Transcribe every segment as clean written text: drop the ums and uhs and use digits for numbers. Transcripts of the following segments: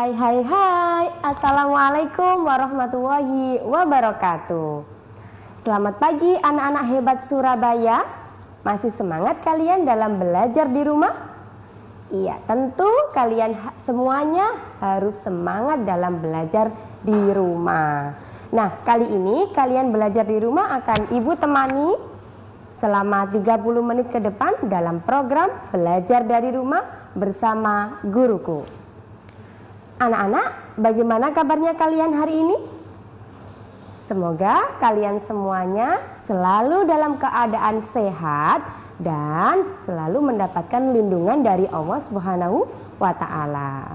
Hai, Assalamualaikum warahmatullahi wabarakatuh. Selamat pagi anak-anak hebat Surabaya. Masih semangat kalian dalam belajar di rumah? Iya, tentu kalian semuanya harus semangat dalam belajar di rumah. Nah, kali ini kalian belajar di rumah akan Ibu temani selama 30 menit ke depan dalam program Belajar dari Rumah bersama Guruku. Anak-anak, bagaimana kabarnya kalian hari ini? Semoga kalian semuanya selalu dalam keadaan sehat dan selalu mendapatkan lindungan dari Allah Subhanahu wa Ta'ala.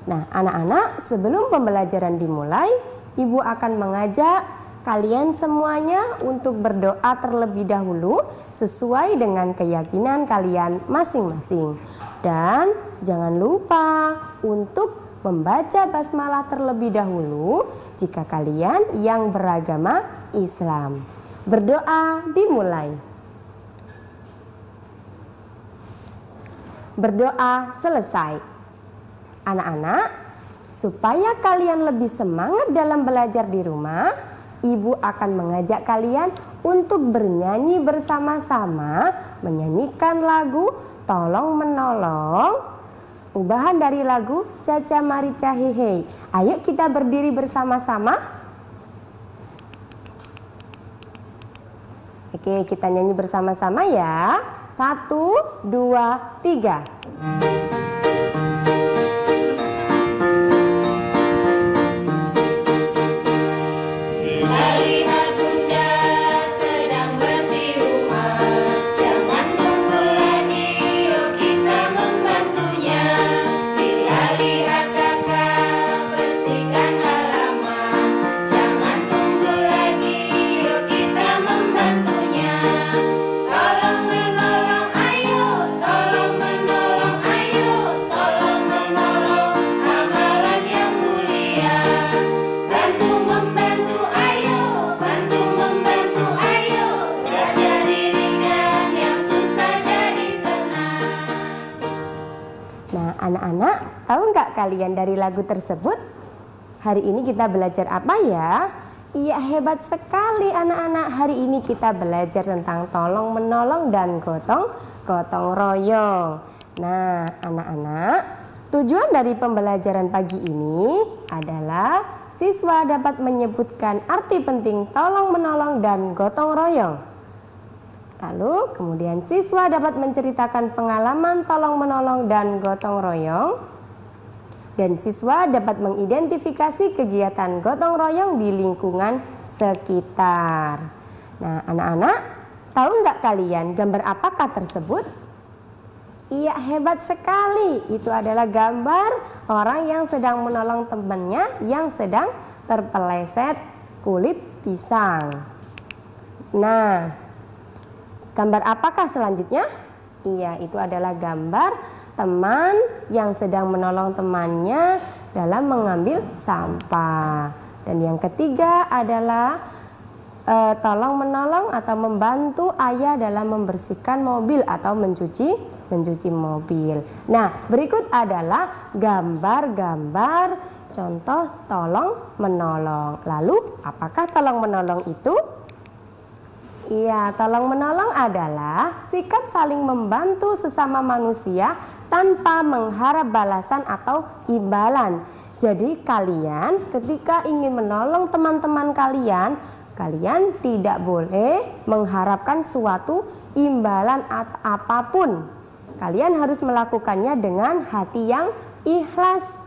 Nah, anak-anak, sebelum pembelajaran dimulai, Ibu akan mengajak kalian semuanya untuk berdoa terlebih dahulu sesuai dengan keyakinan kalian masing-masing. Dan jangan lupa untuk membaca basmalah terlebih dahulu jika kalian yang beragama Islam. Berdoa dimulai. Berdoa selesai. Anak-anak, supaya kalian lebih semangat dalam belajar di rumah, Ibu akan mengajak kalian untuk bernyanyi bersama-sama, menyanyikan lagu Tolong Menolong, ubahan dari lagu Caca Marica Hehe. Ayo kita berdiri bersama-sama. Oke, kita nyanyi bersama-sama ya. 1, 2, 3. Anak-anak, tahu nggak kalian dari lagu tersebut? Hari ini kita belajar apa ya? Iya, hebat sekali anak-anak. Hari ini kita belajar tentang tolong menolong dan gotong royong. Nah, anak-anak, tujuan dari pembelajaran pagi ini adalah siswa dapat menyebutkan arti penting tolong menolong dan gotong royong. Lalu kemudian siswa dapat menceritakan pengalaman tolong menolong dan gotong royong. Dan siswa dapat mengidentifikasi kegiatan gotong royong di lingkungan sekitar. Nah, anak-anak, tahu nggak kalian gambar apakah tersebut? Iya, hebat sekali. Itu adalah gambar orang yang sedang menolong temannya yang sedang terpeleset kulit pisang. Nah, gambar apakah selanjutnya? Iya, itu adalah gambar teman yang sedang menolong temannya dalam mengambil sampah. Dan yang ketiga adalah tolong menolong atau membantu ayah dalam membersihkan mobil atau mencuci mobil. Nah, berikut adalah gambar-gambar contoh tolong menolong. Lalu, apakah tolong menolong itu? Iya, tolong menolong adalah sikap saling membantu sesama manusia tanpa mengharap balasan atau imbalan. Jadi kalian ketika ingin menolong teman-teman kalian, kalian tidak boleh mengharapkan suatu imbalan apapun. Kalian harus melakukannya dengan hati yang ikhlas,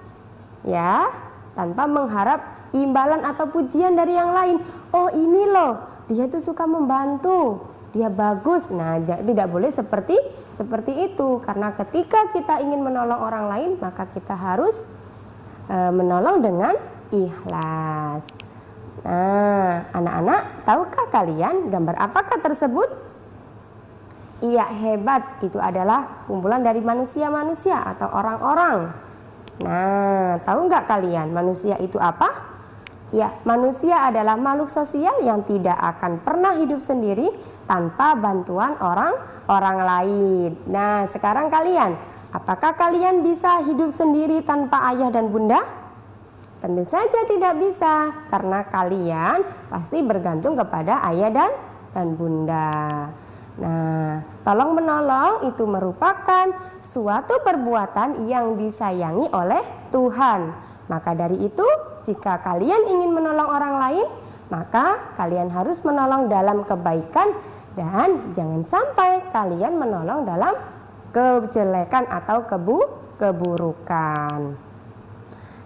ya, tanpa mengharap imbalan atau pujian dari yang lain. Oh, ini loh, dia tuh suka membantu, dia bagus. Nah, tidak boleh seperti itu, karena ketika kita ingin menolong orang lain, maka kita harus menolong dengan ikhlas. Nah, anak-anak, tahukah kalian gambar apakah tersebut? Iya, hebat. Itu adalah kumpulan dari manusia-manusia atau orang-orang. Nah, tahu nggak kalian manusia itu apa? Ya, manusia adalah makhluk sosial yang tidak akan pernah hidup sendiri tanpa bantuan orang lain. Nah, sekarang kalian, Apakah kalian bisa hidup sendiri tanpa ayah dan bunda? Tentu saja tidak bisa, karena kalian pasti bergantung kepada ayah dan bunda. Nah, tolong menolong itu merupakan suatu perbuatan yang disayangi oleh Tuhan. Maka dari itu, jika kalian ingin menolong orang lain, maka kalian harus menolong dalam kebaikan dan jangan sampai kalian menolong dalam kejelekan atau keburukan.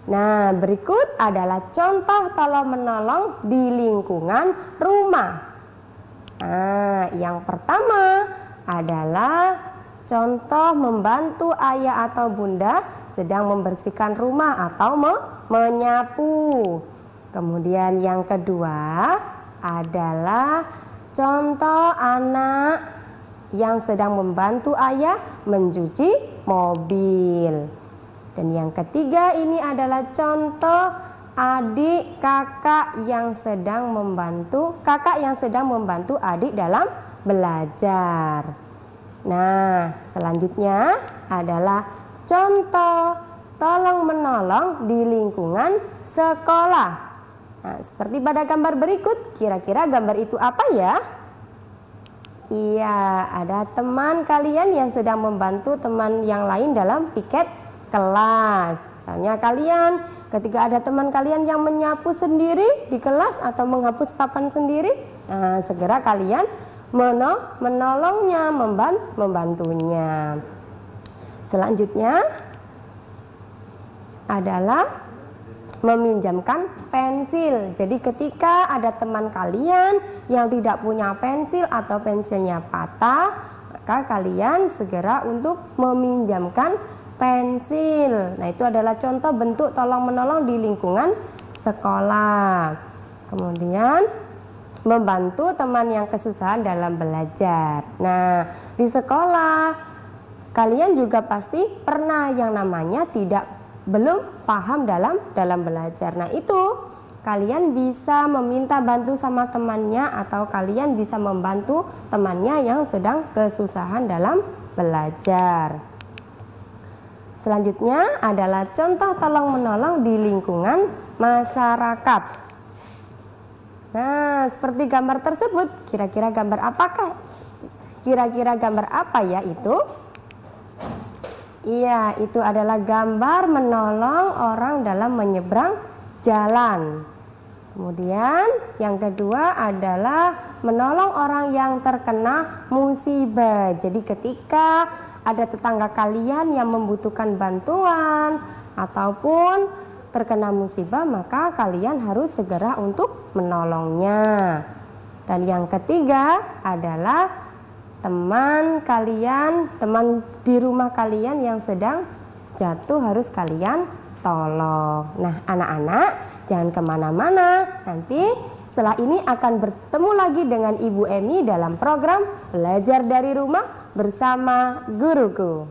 Nah, berikut adalah contoh tolong menolong di lingkungan rumah. Nah, yang pertama adalah contoh membantu ayah atau bunda sedang membersihkan rumah atau menyapu. Kemudian yang kedua adalah contoh anak yang sedang membantu ayah mencuci mobil. Dan yang ketiga ini adalah contoh adik kakak yang sedang membantu adik dalam belajar. Nah, selanjutnya adalah contoh tolong menolong di lingkungan sekolah. Nah, seperti pada gambar berikut, kira-kira gambar itu apa ya? Iya, ada teman kalian yang sedang membantu teman yang lain dalam piket kelas. Misalnya kalian ketika ada teman kalian yang menyapu sendiri di kelas atau menghapus papan sendiri, nah, segera kalian menolongnya, membantunya. Selanjutnya adalah meminjamkan pensil. Jadi ketika ada teman kalian yang tidak punya pensil atau pensilnya patah, maka kalian segera untuk meminjamkan pensil. Nah, itu adalah contoh bentuk tolong menolong di lingkungan sekolah. Kemudian membantu teman yang kesusahan dalam belajar. Nah, di sekolah kalian juga pasti pernah yang namanya belum paham dalam belajar. Nah, itu kalian bisa meminta bantu sama temannya atau kalian bisa membantu temannya yang sedang kesusahan dalam belajar. Selanjutnya adalah contoh tolong menolong di lingkungan masyarakat. Nah, seperti gambar tersebut, kira-kira gambar apakah? Kira-kira gambar apa ya itu? Iya, itu adalah gambar menolong orang dalam menyeberang jalan. Kemudian yang kedua adalah menolong orang yang terkena musibah. Jadi ketika ada tetangga kalian yang membutuhkan bantuan ataupun terkena musibah, maka kalian harus segera untuk menolongnya. Dan yang ketiga adalah teman di rumah kalian yang sedang jatuh harus kalian tolong. Nah, anak-anak jangan kemana-mana. Nanti setelah ini akan bertemu lagi dengan Ibu Emi dalam program Belajar dari Rumah bersama Guruku.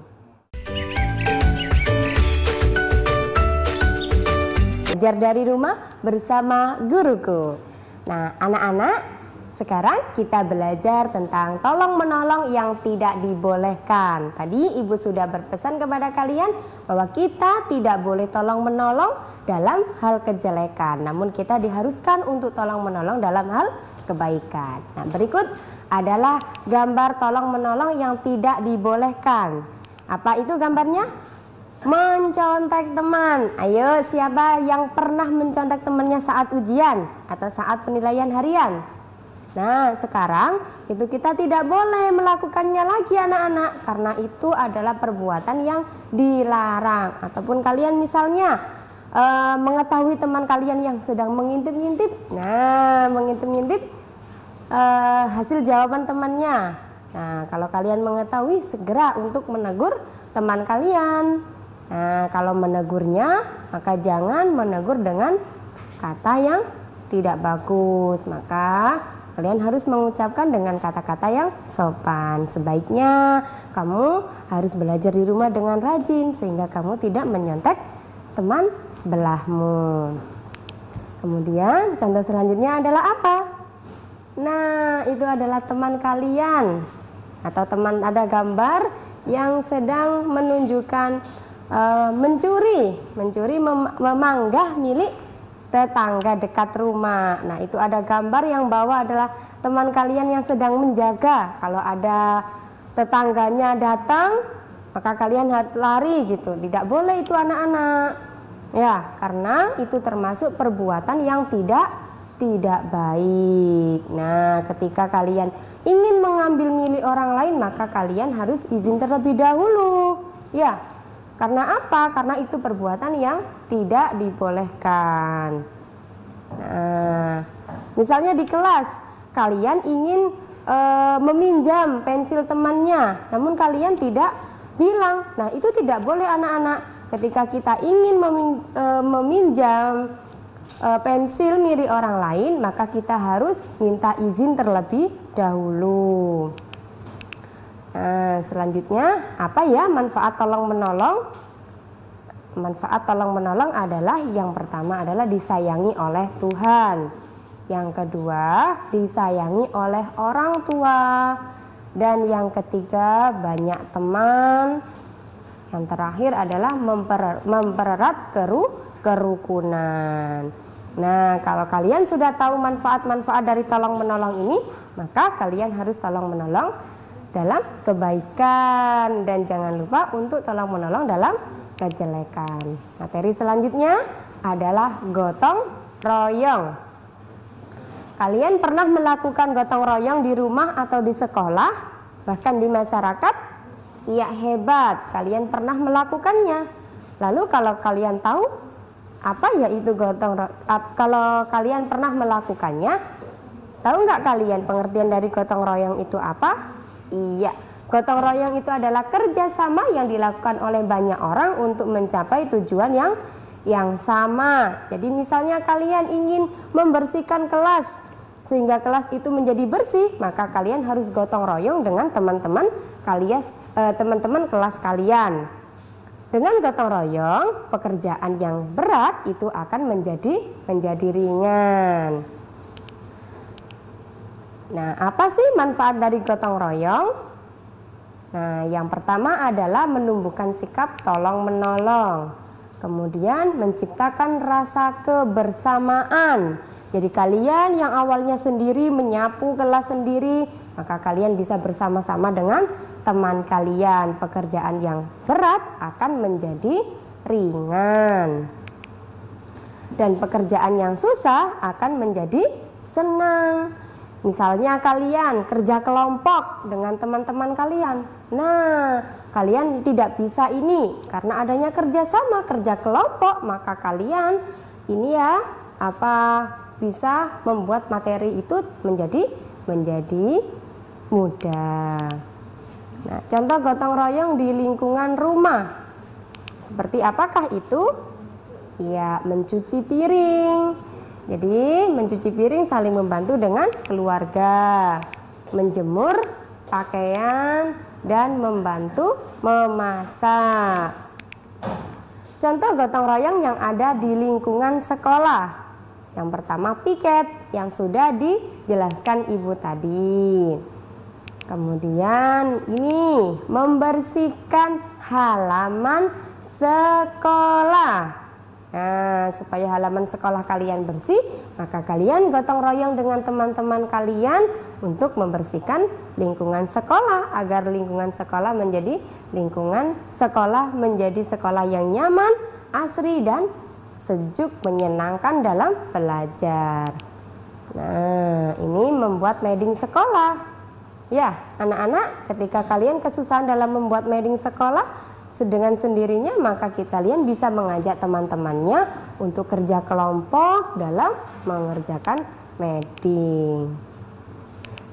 Belajar dari Rumah bersama Guruku. Nah, anak-anak, sekarang kita belajar tentang tolong menolong yang tidak dibolehkan. Tadi Ibu sudah berpesan kepada kalian bahwa kita tidak boleh tolong menolong dalam hal kejelekan, namun kita diharuskan untuk tolong menolong dalam hal kebaikan. Nah, berikut adalah gambar tolong menolong yang tidak dibolehkan. Apa itu gambarnya? Mencontek teman. Ayo, siapa yang pernah mencontek temannya saat ujian atau saat penilaian harian? Nah, sekarang itu kita tidak boleh melakukannya lagi anak-anak, karena itu adalah perbuatan yang dilarang. Ataupun kalian misalnya mengetahui teman kalian yang sedang mengintip-ngintip, hasil jawaban temannya. Nah, kalau kalian mengetahui, segera untuk menegur teman kalian. Nah, kalau menegurnya, maka jangan menegur dengan kata yang tidak bagus, maka kalian harus mengucapkan dengan kata-kata yang sopan. Sebaiknya kamu harus belajar di rumah dengan rajin sehingga kamu tidak menyontek teman sebelahmu. Kemudian contoh selanjutnya adalah apa? Nah, itu adalah teman kalian atau teman ada gambar yang sedang menunjukkan mencuri memanggah milik tetangga dekat rumah. Nah, itu ada gambar yang bawa adalah teman kalian yang sedang menjaga. Kalau ada tetangganya datang, maka kalian harus lari gitu. Tidak boleh itu anak-anak. Ya, karena itu termasuk perbuatan yang tidak baik. Nah, ketika kalian ingin mengambil milik orang lain, maka kalian harus izin terlebih dahulu. Ya, karena apa? Karena itu perbuatan yang tidak dibolehkan. Nah, misalnya di kelas kalian ingin meminjam pensil temannya, namun kalian tidak bilang. Nah, itu tidak boleh anak-anak. Ketika kita ingin meminjam pensil milik orang lain, maka kita harus minta izin terlebih dahulu. Nah, selanjutnya apa ya manfaat tolong menolong? Manfaat tolong menolong adalah yang pertama adalah disayangi oleh Tuhan. Yang kedua, disayangi oleh orang tua. Dan yang ketiga, banyak teman. Yang terakhir adalah mempererat kerukunan. Nah, kalau kalian sudah tahu manfaat-manfaat dari tolong menolong ini, maka kalian harus tolong menolong dalam kebaikan dan jangan lupa untuk tolong menolong dalam kejelekan. Materi selanjutnya adalah gotong royong. Kalian pernah melakukan gotong royong di rumah atau di sekolah, bahkan di masyarakat? Iya, hebat, kalian pernah melakukannya. Lalu kalau kalian tahu apa ya itu gotong royong, kalau kalian pernah melakukannya, tahu nggak kalian pengertian dari gotong royong itu apa? Iya, gotong royong itu adalah kerjasama yang dilakukan oleh banyak orang untuk mencapai tujuan yang sama. Jadi misalnya kalian ingin membersihkan kelas sehingga kelas itu menjadi bersih, maka kalian harus gotong royong dengan teman-teman kelas kalian. Dengan gotong royong, pekerjaan yang berat itu akan menjadi ringan. Nah, apa sih manfaat dari gotong royong? Nah, yang pertama adalah menumbuhkan sikap tolong-menolong. Kemudian menciptakan rasa kebersamaan. Jadi kalian yang awalnya sendiri menyapu kelas sendiri, maka kalian bisa bersama-sama dengan teman kalian. Pekerjaan yang berat akan menjadi ringan. Dan pekerjaan yang susah akan menjadi senang. Misalnya kalian kerja kelompok dengan teman-teman kalian. Nah, kalian tidak bisa ini karena adanya kerjasama, kerja kelompok, maka kalian ini ya bisa membuat materi itu menjadi mudah. Nah, contoh gotong royong di lingkungan rumah. Seperti apakah itu? Ya, mencuci piring. Jadi mencuci piring saling membantu dengan keluarga, menjemur pakaian dan membantu memasak. Contoh gotong royong yang ada di lingkungan sekolah. Yang pertama piket yang sudah dijelaskan Ibu tadi. Kemudian ini membersihkan halaman sekolah. Nah, supaya halaman sekolah kalian bersih, maka kalian gotong royong dengan teman-teman kalian untuk membersihkan lingkungan sekolah agar lingkungan sekolah menjadi sekolah yang nyaman, asri dan sejuk, menyenangkan dalam belajar. Nah, ini membuat mading sekolah. Ya, anak-anak, ketika kalian kesusahan dalam membuat mading sekolah, dengan sendirinya maka kalian bisa mengajak teman-temannya untuk kerja kelompok dalam mengerjakan mading.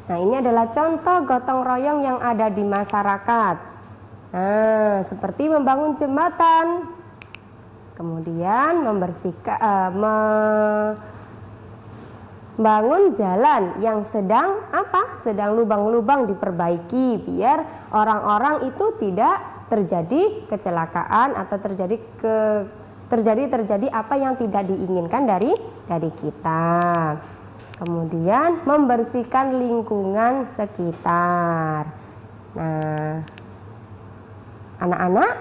Nah, ini adalah contoh gotong royong yang ada di masyarakat. Nah, seperti membangun jembatan, kemudian membangun jalan yang sedang lubang-lubang diperbaiki biar orang-orang itu tidak terjadi kecelakaan atau terjadi apa yang tidak diinginkan dari kita. Kemudian membersihkan lingkungan sekitar. Nah, anak-anak,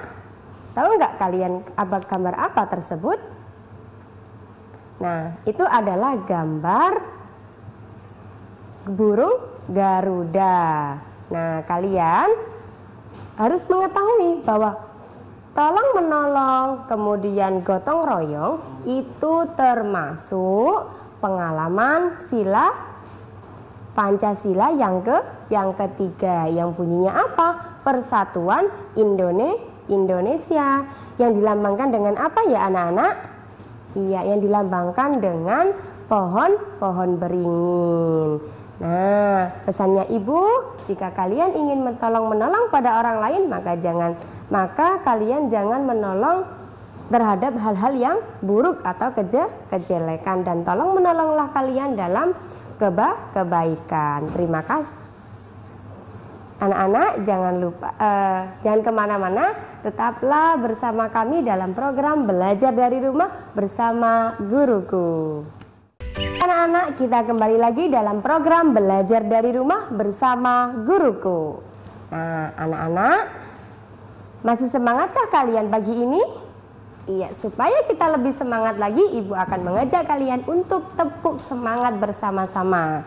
tahu nggak kalian gambar apa tersebut? Nah, itu adalah gambar burung Garuda. Nah, kalian harus mengetahui bahwa tolong menolong, kemudian gotong royong itu termasuk pengalaman sila Pancasila yang ketiga, yang bunyinya apa? Persatuan Indonesia, yang dilambangkan dengan apa ya anak-anak? Iya, yang dilambangkan dengan pohon beringin. Nah, pesannya Ibu, jika kalian ingin menolong pada orang lain, maka kalian jangan menolong terhadap hal-hal yang buruk atau kejelekan, dan tolong menolonglah kalian dalam kebaikan. Terima kasih. Anak-anak, jangan lupa jangan kemana-mana, tetaplah bersama kami dalam program Belajar dari Rumah bersama Guruku. Anak-anak, kita kembali lagi dalam program Belajar dari Rumah bersama Guruku. Nah, anak-anak, masih semangatkah kalian pagi ini? Iya, supaya kita lebih semangat lagi, Ibu akan mengajak kalian untuk tepuk semangat bersama-sama.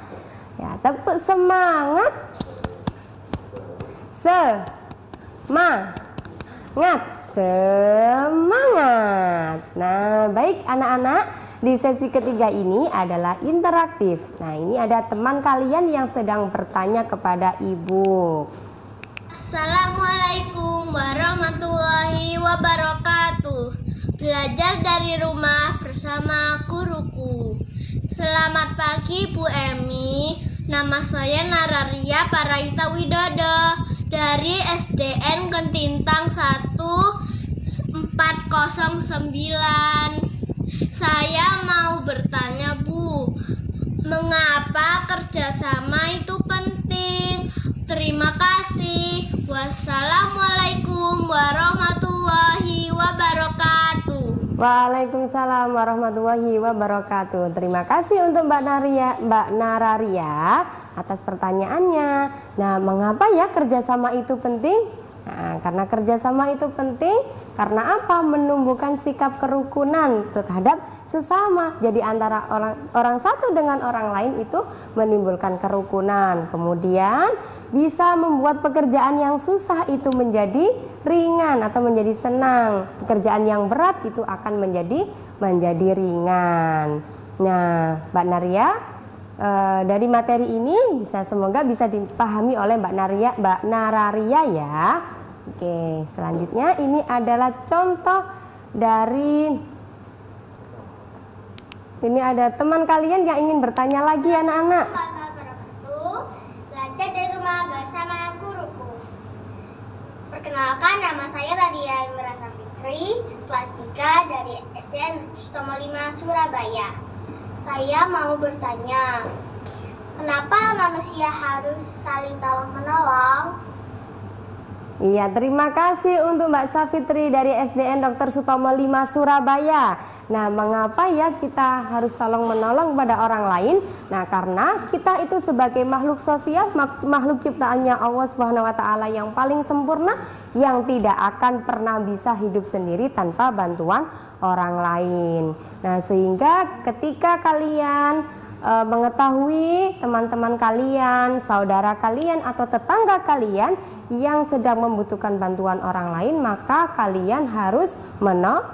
Ya, tepuk semangat. Semangat. Nah, baik anak-anak, di sesi ketiga ini adalah interaktif. Nah, ini ada teman kalian yang sedang bertanya kepada Ibu. Assalamualaikum warahmatullahi wabarakatuh. Belajar dari rumah bersama guruku. Selamat pagi Bu Emi. Nama saya Nararia Paraita Widodo dari SDN Kentintang 1409. Saya mau bertanya Bu, mengapa kerjasama itu penting? Terima kasih. Wassalamualaikum warahmatullahi wabarakatuh. Waalaikumsalam warahmatullahi wabarakatuh. Terima kasih untuk Mbak Nararia atas pertanyaannya. Nah, mengapa ya kerjasama itu penting? Nah, karena kerjasama itu penting, karena apa? Menumbuhkan sikap kerukunan terhadap sesama. Jadi antara orang satu dengan orang lain itu menimbulkan kerukunan. Kemudian bisa membuat pekerjaan yang susah itu menjadi ringan atau menjadi senang. Pekerjaan yang berat itu akan menjadi ringan. Nah, Mbak Naria, dari materi ini semoga bisa dipahami oleh Mbak Nararia ya. Oke, selanjutnya ini adalah contoh dari, ini ada teman kalian yang ingin bertanya lagi anak-anak. Belajar dari rumah bersama guruku. Perkenalkan, nama saya Radia Mirasa Fitri, kelas 3 dari SDN Sutomo 5 Surabaya. Saya mau bertanya, kenapa manusia harus saling tolong-menolong? Iya, terima kasih untuk Mbak Safitri dari SDN Dr. Sutomo 5 Surabaya. Nah, mengapa ya kita harus tolong-menolong pada orang lain? Nah, karena kita itu sebagai makhluk sosial, makhluk ciptaannya Allah Subhanahu wa taala yang paling sempurna, yang tidak akan pernah bisa hidup sendiri tanpa bantuan orang lain. Nah, sehingga ketika kalian mengetahui teman-teman kalian, saudara kalian atau tetangga kalian yang sedang membutuhkan bantuan orang lain, maka kalian harus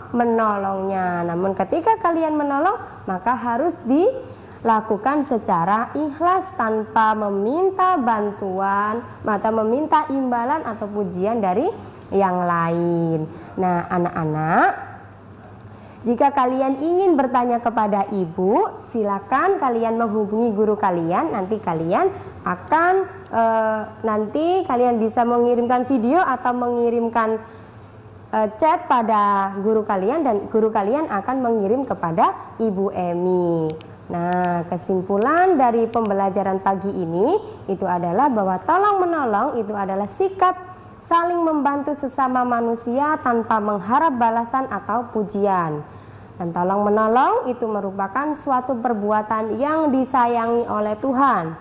menolongnya. Namun ketika kalian menolong, maka harus dilakukan secara ikhlas tanpa meminta bantuan atau meminta imbalan atau pujian dari yang lain. Nah, anak-anak, jika kalian ingin bertanya kepada Ibu, silakan kalian menghubungi guru kalian. Nanti kalian akan kalian bisa mengirimkan video atau mengirimkan chat pada guru kalian, dan guru kalian akan mengirim kepada Ibu Emi. Nah, kesimpulan dari pembelajaran pagi ini itu adalah bahwa tolong menolong itu adalah sikap saling membantu sesama manusia tanpa mengharap balasan atau pujian. Dan tolong menolong itu merupakan suatu perbuatan yang disayangi oleh Tuhan.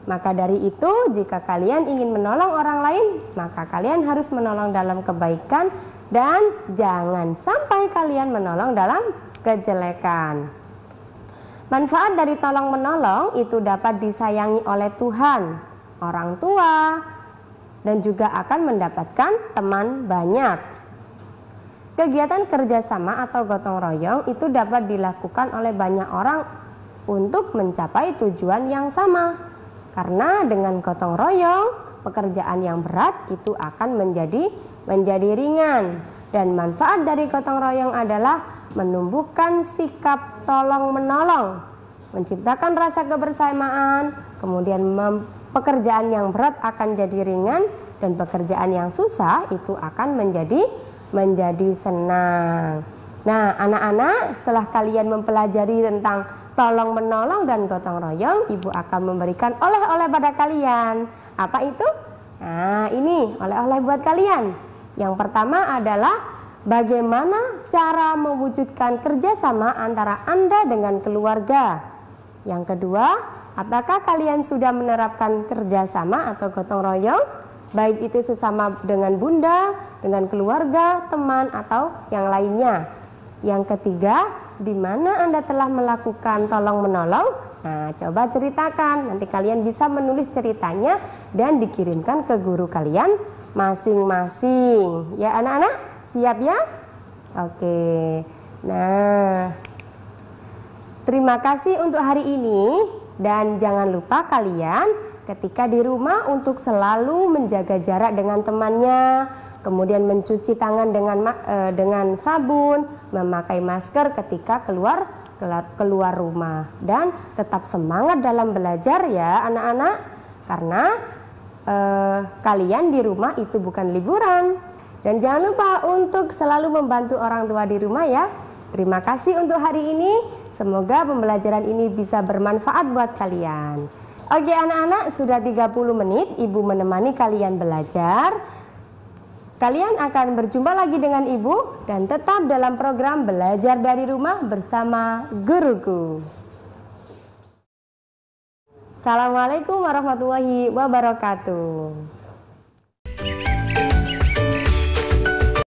Maka dari itu, jika kalian ingin menolong orang lain, maka kalian harus menolong dalam kebaikan dan jangan sampai kalian menolong dalam kejelekan. Manfaat dari tolong menolong itu dapat disayangi oleh Tuhan, orang tua, dan juga akan mendapatkan teman banyak. Kegiatan kerjasama atau gotong royong itu dapat dilakukan oleh banyak orang untuk mencapai tujuan yang sama. Karena dengan gotong royong, pekerjaan yang berat itu akan menjadi ringan. Dan manfaat dari gotong royong adalah menumbuhkan sikap tolong menolong, menciptakan rasa kebersamaan, kemudian pekerjaan yang berat akan jadi ringan dan pekerjaan yang susah itu akan menjadi senang. Nah, anak-anak, setelah kalian mempelajari tentang tolong menolong dan gotong royong, ibu akan memberikan oleh-oleh pada kalian. Apa itu? Nah, ini oleh-oleh buat kalian. Yang pertama adalah bagaimana cara mewujudkan kerjasama antara Anda dengan keluarga. Yang kedua, apakah kalian sudah menerapkan kerjasama atau gotong royong? Baik itu sesama dengan bunda, dengan keluarga, teman, atau yang lainnya. Yang ketiga, di mana Anda telah melakukan tolong menolong? Nah, coba ceritakan. Nanti kalian bisa menulis ceritanya dan dikirimkan ke guru kalian masing-masing. Ya anak-anak, siap ya? Oke. Nah, terima kasih untuk hari ini dan jangan lupa kalian ketika di rumah untuk selalu menjaga jarak dengan temannya, kemudian mencuci tangan dengan sabun, memakai masker ketika keluar rumah, dan tetap semangat dalam belajar ya anak-anak, karena kalian di rumah itu bukan liburan. Dan jangan lupa untuk selalu membantu orang tua di rumah ya. Terima kasih untuk hari ini, semoga pembelajaran ini bisa bermanfaat buat kalian. Oke anak-anak, sudah 30 menit ibu menemani kalian belajar. Kalian akan berjumpa lagi dengan ibu dan tetap dalam program belajar dari rumah bersama guruku. Assalamualaikum warahmatullahi wabarakatuh.